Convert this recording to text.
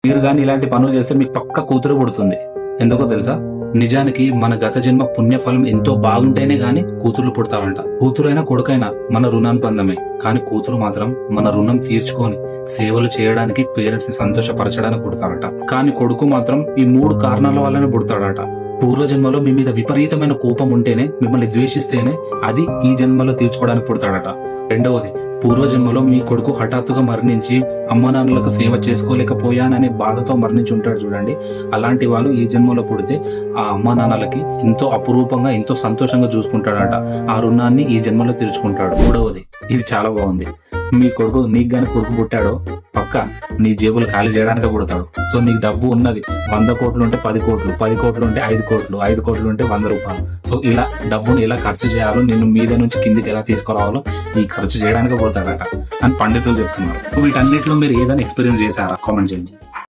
మీరు గాని ఇలాంటి పనులు చేస్తే మీకు పక్క కూతురు పుడుతుంది. ఎందుకో తెలుసా? నిజానికి మన గత జన్మ పుణ్యఫలం ఎంతో బాగుంటేనే గాని కూతుర్లు పుడతారంట. కూతురైనా కొడుకైనా మన రుణానుబంధమే. కానీ కూతురు మాత్రం మన రుణం తీర్చుకొని సేవలు చేయడానికి, పేరెంట్స్ ని సంతోషపరచడానికి పుడతారట. కానీ కొడుకు మాత్రం ఈ 3 కారణాల వల్లనే పుడతాడట. పూర్వజన్మలో మీ మీద విపరీతమైన కోపం ఉంటేనే, మిమ్మల్ని ద్వేషిస్తేనే అది ఈ జన్మలో తీర్చుకోవడానికి పుడతాడట. రెండవది, పూర్వజన్మలో మీ కొడుకు హఠాత్తుగా మరణించి అమ్మానాన్నలకు సేవ చేసుకోలేకపోయాననే బాధతో మరణించి ఉంటాడు చూడండి. అలాంటి వాళ్ళు ఈ జన్మలో పుడితే ఆ అమ్మానాన్నలకి ఎంతో అపురూపంగా, ఎంతో సంతోషంగా చూసుకుంటాడట. ఆ రుణాన్ని ఈ జన్మలో తీర్చుకుంటాడు. మూడవది, ఇది చాలా బాగుంది. మీ కొడుకు, నీకు గాని కొడుకు పుట్టాడో పక్క నీ జేబులు ఖాళీ చేయడానికి పుడతాడు. సో నీకు డబ్బు ఉన్నది 100 కోట్లు ఉంటే 10 కోట్లు, 10 కోట్లు ఉంటే 5 కోట్లు, 5 కోట్లు ఉంటే 100 రూపాయలు. సో ఇలా డబ్బును ఎలా ఖర్చు చేయాలో, నిన్ను మీద నుంచి కిందికి ఎలా తీసుకురావాలో ఈ ఖర్చు చేయడానికి పుడతాడట అని పండితులు చెప్తున్నారు. వీటన్నిటిలో మీరు ఏదైనా ఎక్స్పీరియన్స్ చేశారా? కామెంట్ చేయండి.